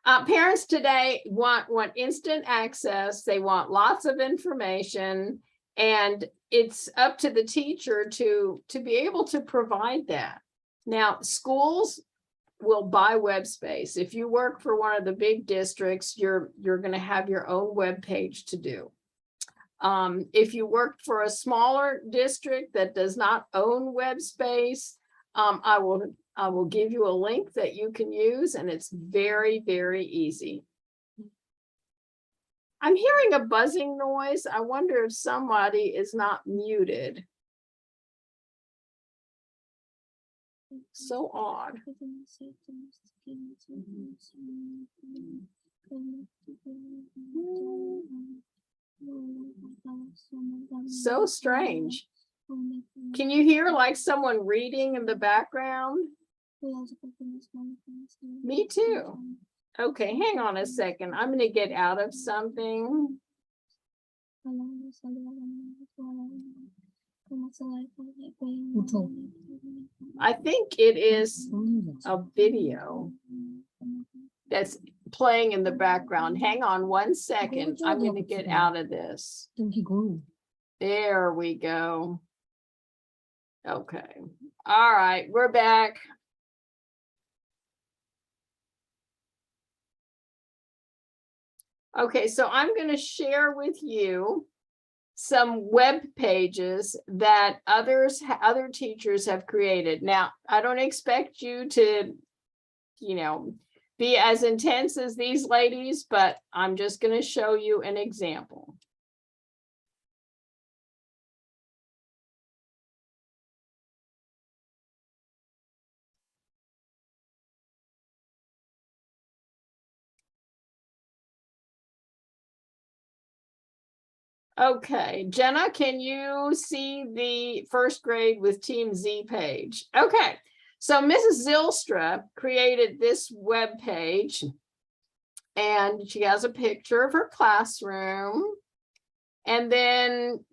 Parents today want instant access. They want lots of information, and it's up to the teacher to be able to provide that. Now, schools will buy web space. If you work for one of the big districts, you're going to have your own web page to do. If you work for a smaller district that does not own web space, I will give you a link that you can use, and it's very, very easy. I'm hearing a buzzing noise. I wonder if somebody is not muted. So odd. So strange. Can you hear like someone reading in the background? Me too. Okay, hang on a second. I'm going to get out of something. I think it is a video that's playing in the background. Hang on one second. I'm going to get out of this. There we go. Okay. All right, we're back. Okay, so I'm going to share with you some web pages that other teachers have created. Now, I don't expect you to, be as intense as these ladies, but I'm just going to show you an example. Okay, Jenna, can you see the first grade with Team Z page? Okay, so Mrs. Zylstra created this web page, and she has a picture of her classroom, and then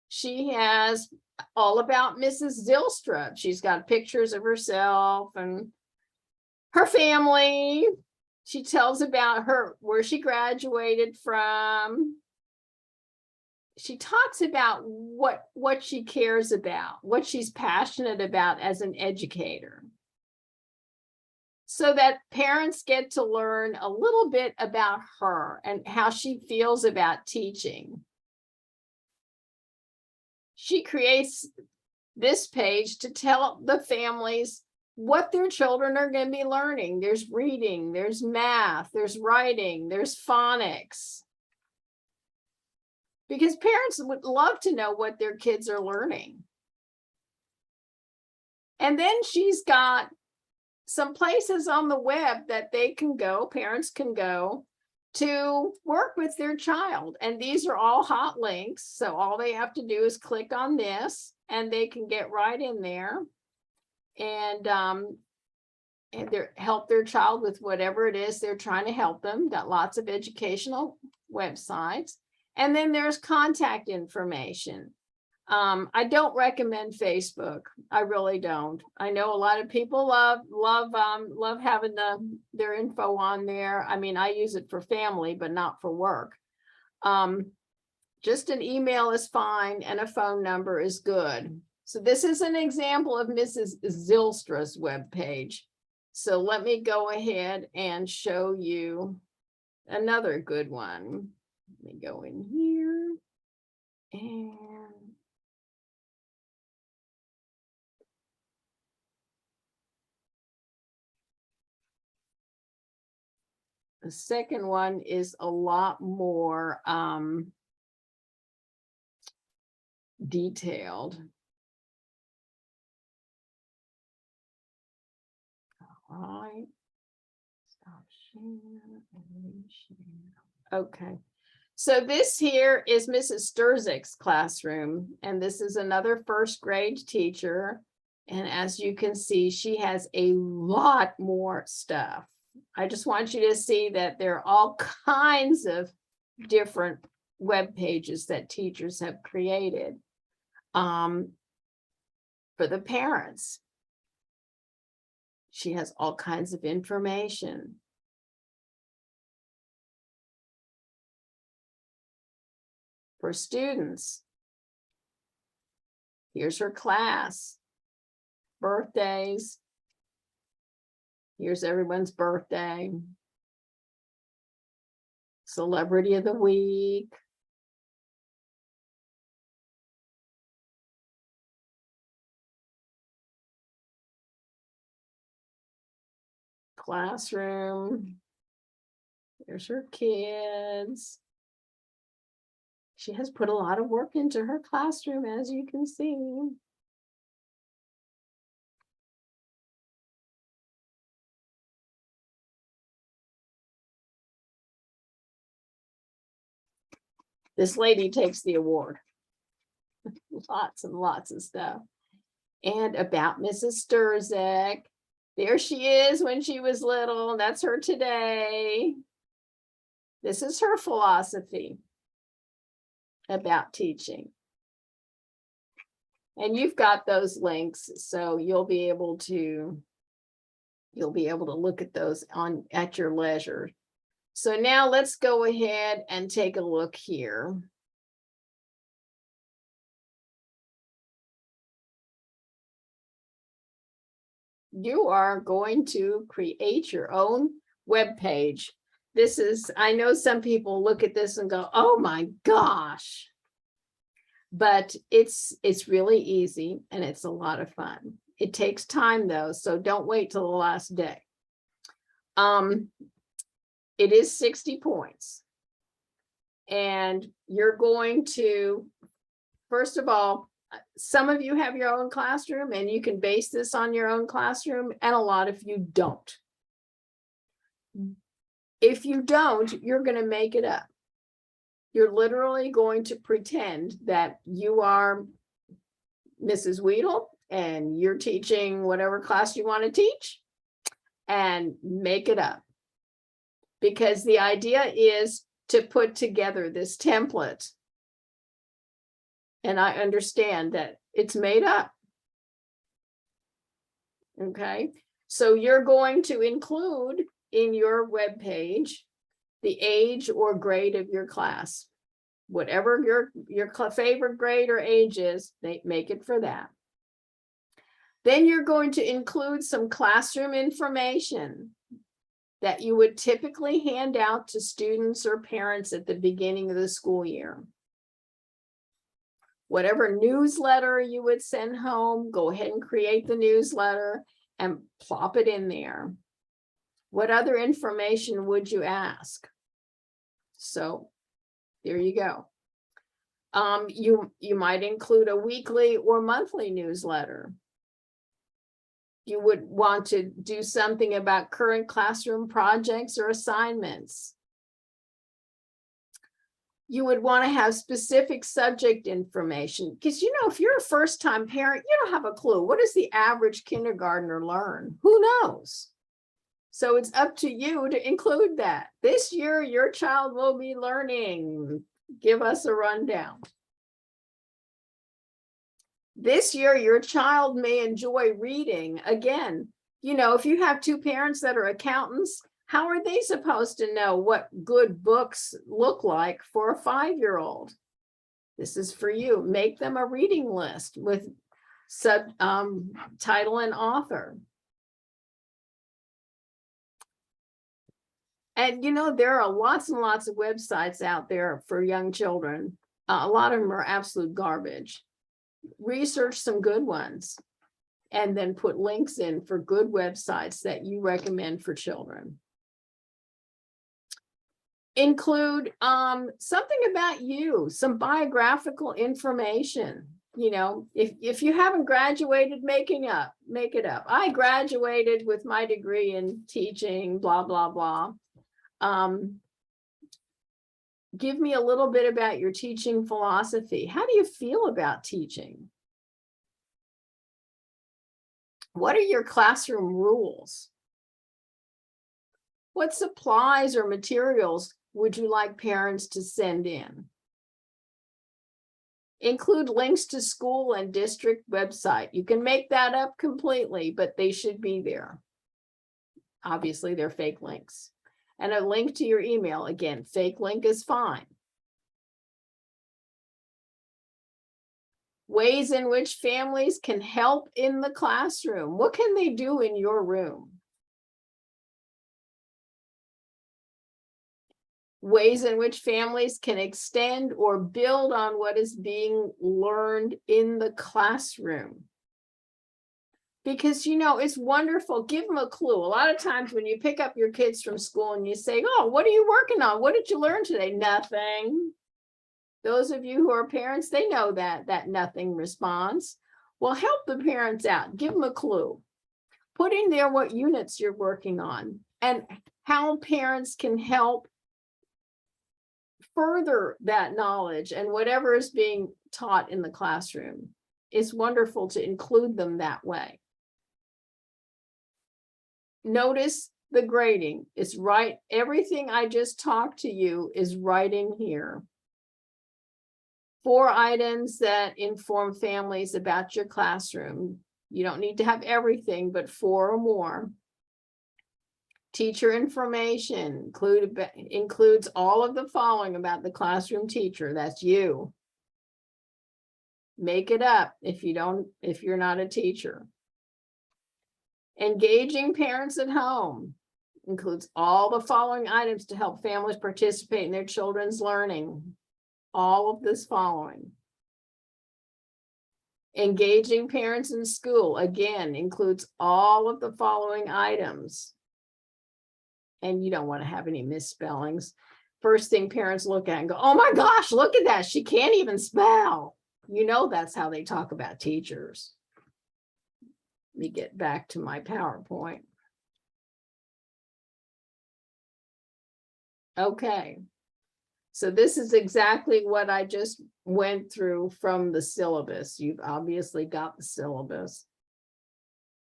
she has all about Mrs. Zylstra. She's got pictures of herself and her family. She tells about where she graduated from. She talks about what she cares about, what she's passionate about as an educator, so that parents get to learn a little bit about her and how she feels about teaching. She creates this page to tell the families what their children are going to be learning. There's reading, there's math, there's writing, there's phonics. Because parents would love to know what their kids are learning. And then she's got some places on the web that they can go, parents can go to work with their child. And these are all hot links. So all they have to do is click on this and they can get right in there and help their child with whatever it is they're trying to help them. Got lots of educational websites. And then there's contact information. I don't recommend Facebook. I really don't. I know a lot of people love having their info on there. I mean, I use it for family, but not for work. Just an email is fine, and a phone number is good. So this is an example of Mrs. Zylstra's webpage. So let me go ahead and show you another good one. Let me go in here and the second one is a lot more detailed. All right. Stop share and reshare. Okay. So this here is Mrs. Sturzik's classroom, and this is another first grade teacher. And as you can see, she has a lot more stuff. I just want you to see that there are all kinds of different web pages that teachers have created for the parents. She has all kinds of information. for students. Here's her class, birthdays. Here's everyone's birthday. Celebrity of the week. Classroom. There's her kids. She has put a lot of work into her classroom, as you can see. This lady takes the award. Lots and lots of stuff. And about Mrs. Sturzek. There she is when she was little. That's her today. This is her philosophy about teaching. And you've got those links, so you'll be able to look at those at your leisure. So now let's go ahead and take a look here. You are going to create your own web page. This is, I know some people look at this and go, oh my gosh. But it's really easy and it's a lot of fun. It takes time though, so don't wait till the last day. It is 60 points. And you're going to, first of all, some of you have your own classroom and you can base this on your own classroom, and a lot of you don't. If you don't, you're going to make it up. You're literally going to pretend that you are Mrs. Weedle and you're teaching whatever class you want to teach, and make it up. Because the idea is to put together this template. And I understand that it's made up. Okay, so you're going to include in your web page the age or grade of your class. Whatever your favorite grade or age is, they make it for that. Then you're going to include some classroom information that you would typically hand out to students or parents at the beginning of the school year. Whatever newsletter you would send home, go ahead and create the newsletter and plop it in there. What other information would you ask? So there you go. You might include a weekly or monthly newsletter. You would want to do something about current classroom projects or assignments. You would want to have specific subject information, because if you're a first-time parent, you don't have a clue. What does the average kindergartner learn? Who knows? So it's up to you to include that. This year, your child will be learning. Give us a rundown. This year, your child may enjoy reading. Again, if you have two parents that are accountants, how are they supposed to know what good books look like for a 5-year-old? This is for you. Make them a reading list with title and author. And there are lots and lots of websites out there for young children. A lot of them are absolute garbage. Research some good ones and then put links in for good websites that you recommend for children. Include something about you, some biographical information. If you haven't graduated, make it up. I graduated with my degree in teaching, blah, blah, blah. Give me a little bit about your teaching philosophy. How do you feel about teaching? What are your classroom rules? What supplies or materials would you like parents to send in? Include links to school and district website. You can make that up completely, but they should be there. Obviously, they're fake links. And a link to your email. Again, fake link is fine. Ways in which families can help in the classroom. What can they do in your room? Ways in which families can extend or build on what is being learned in the classroom. Because, you know, it's wonderful. Give them a clue. A lot of times when you pick up your kids from school and you say, oh, what are you working on? What did you learn today? Nothing. Those of you who are parents, they know that nothing response. Well, help the parents out. Give them a clue. Put in there what units you're working on and how parents can help further that knowledge and whatever is being taught in the classroom. It's wonderful to include them that way. Notice the grading. It's right. Everything I just talked to you is right in here. 4 items that inform families about your classroom. You don't need to have everything, but 4 or more. Teacher information includes all of the following about the classroom teacher. That's you. Make it up if you're not a teacher. Engaging parents at home includes all the following items to help families participate in their children's learning. All of this following. Engaging parents in school, again, includes all of the following items. And you don't want to have any misspellings. First thing parents look at and go, oh my gosh, look at that. She can't even spell. You know, that's how they talk about teachers. Let me get back to my PowerPoint. Okay. So this is exactly what I just went through from the syllabus. You've obviously got the syllabus.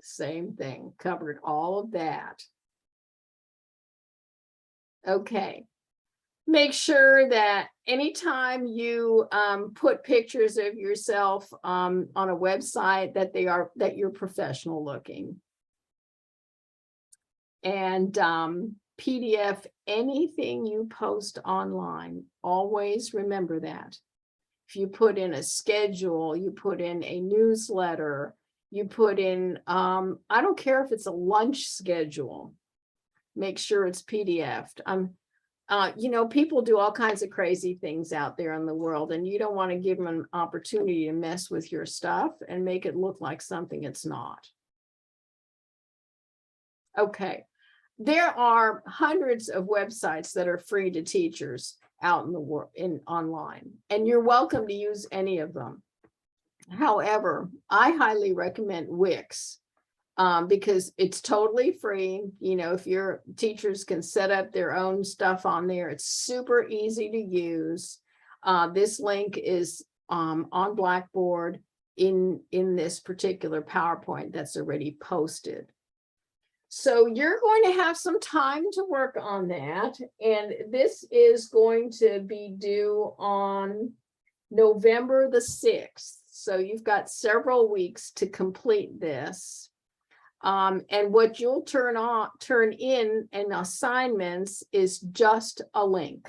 Same thing, covered all of that. Okay. Make sure that anytime you put pictures of yourself on a website that you're professional looking. And PDF anything you post online. Always remember that. If you put in a schedule, you put in a newsletter, you put in, I don't care if it's a lunch schedule, make sure it's PDF'd. You know, people do all kinds of crazy things out there in the world, and you don't want to give them an opportunity to mess with your stuff and make it look like something it's not. Okay. There are hundreds of websites that are free to teachers out in the world, online, and you're welcome to use any of them. However, I highly recommend Wix because it's totally free. You know, if your teachers can set up their own stuff on there, it's super easy to use. This link is on Blackboard in this particular PowerPoint that's already posted. So you're going to have some time to work on that. And this is going to be due on November the 6th. So you've got several weeks to complete this. And what you'll turn in assignments is just a link.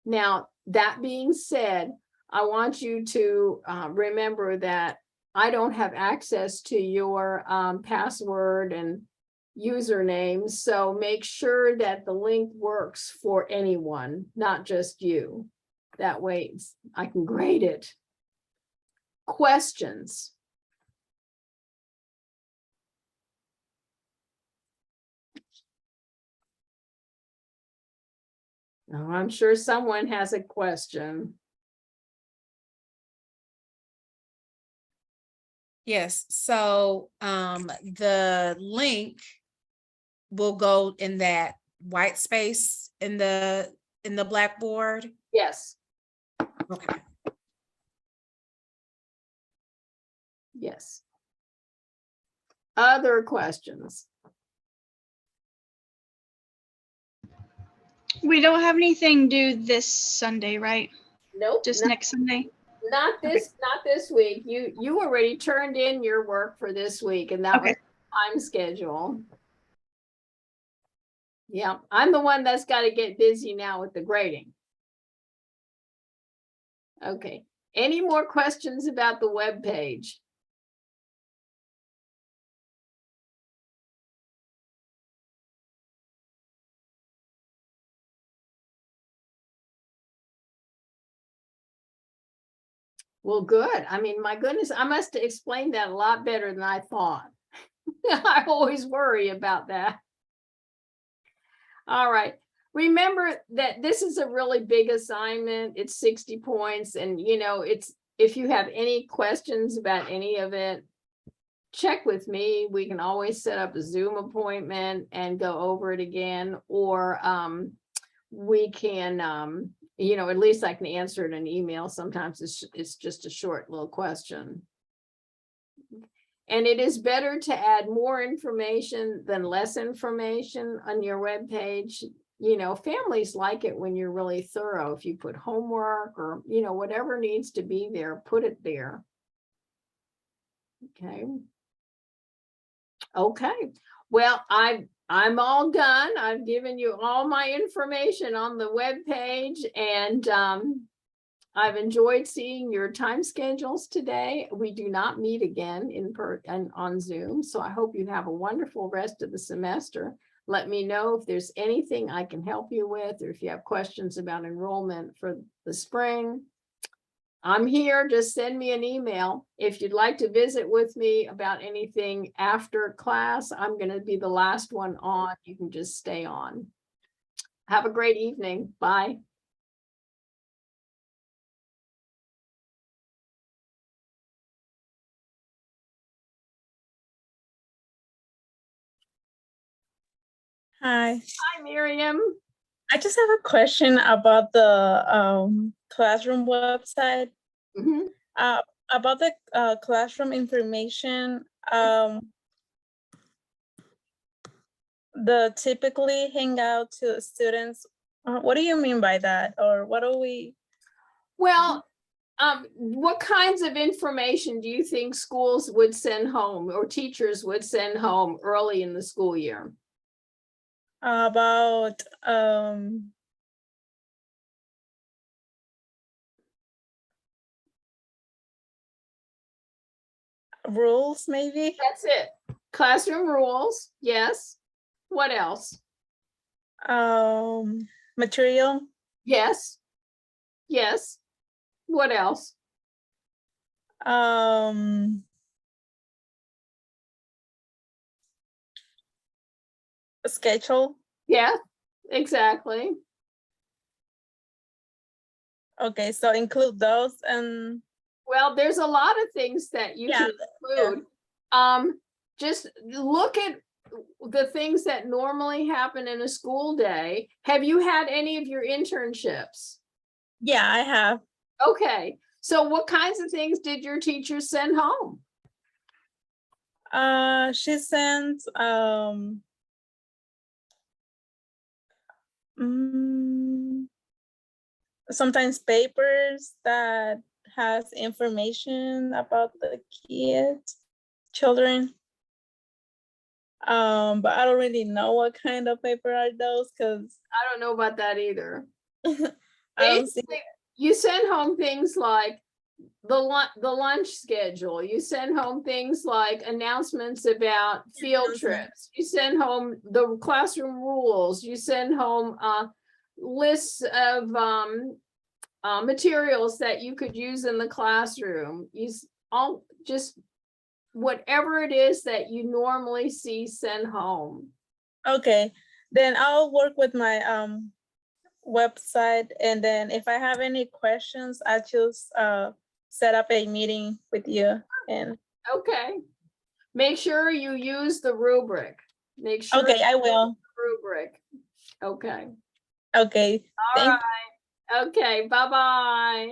Now, that being said, I want you to remember that I don't have access to your password and username, so make sure that the link works for anyone, not just you. That way I can grade it. Questions? Oh, I'm sure someone has a question. Yes, so the link will go in that white space in the Blackboard. Yes. Okay. Yes. Other questions? We don't have anything due this Sunday, right? Nope. Just next Sunday? Not this week. You already turned in your work for this week, and that was time schedule. Yeah, I'm the one that's got to get busy now with the grading. Okay. Any more questions about the web page? Well, good. I mean, my goodness, I must have explained that a lot better than I thought. I always worry about that. All right. Remember that this is a really big assignment. It's 60 points. And it's, if you have any questions about any of it, check with me. We can always set up a Zoom appointment and go over it again, or we can, at least I can answer it in an email. Sometimes it's just a short little question. And it is better to add more information than less information on your web page. Families like it when you're really thorough. If you put homework or, whatever needs to be there, put it there. Okay. Okay. Well, I'm all done. I've given you all my information on the web page, and I've enjoyed seeing your time schedules today. We do not meet again on Zoom, so I hope you have a wonderful rest of the semester. Let me know if there's anything I can help you with, or if you have questions about enrollment for the spring. I'm here. Just send me an email. If you'd like to visit with me about anything after class, I'm going to be the last one on. You can just stay on. Have a great evening. Bye. Hi, Hi, Miriam. I just have a question about the classroom website. Mhm. About the classroom information, the typically hangout to students. What do you mean by that? Or what are we? Well, what kinds of information do you think schools would send home or teachers would send home early in the school year? About rules, maybe? That's it. Classroom rules. Yes. What else? Material. Yes. Yes. What else? Schedule. Yeah, exactly. Okay, so include those and Well, there's a lot of things that you Yeah, can include. Just look at the things that normally happen in a school day. Have you had any of your internships? yeah, I have. Okay, so what kinds of things did your teachers send home? She sent sometimes papers that has information about the children. But I don't really know what kind of paper are those because I don't know about that either. I don't see. Basically, you send home things like the lunch schedule. You send home things like announcements about field trips. You send home the classroom rules. You send home lists of materials that you could use in the classroom. All just whatever it is that you normally see send home. Okay, then I'll work with my website, and then if I have any questions, I just set up a meeting with you. And Okay. Make sure you use the rubric. Make sure. okay, I will. Rubric. Okay. Okay, All right. Okay. Bye-bye.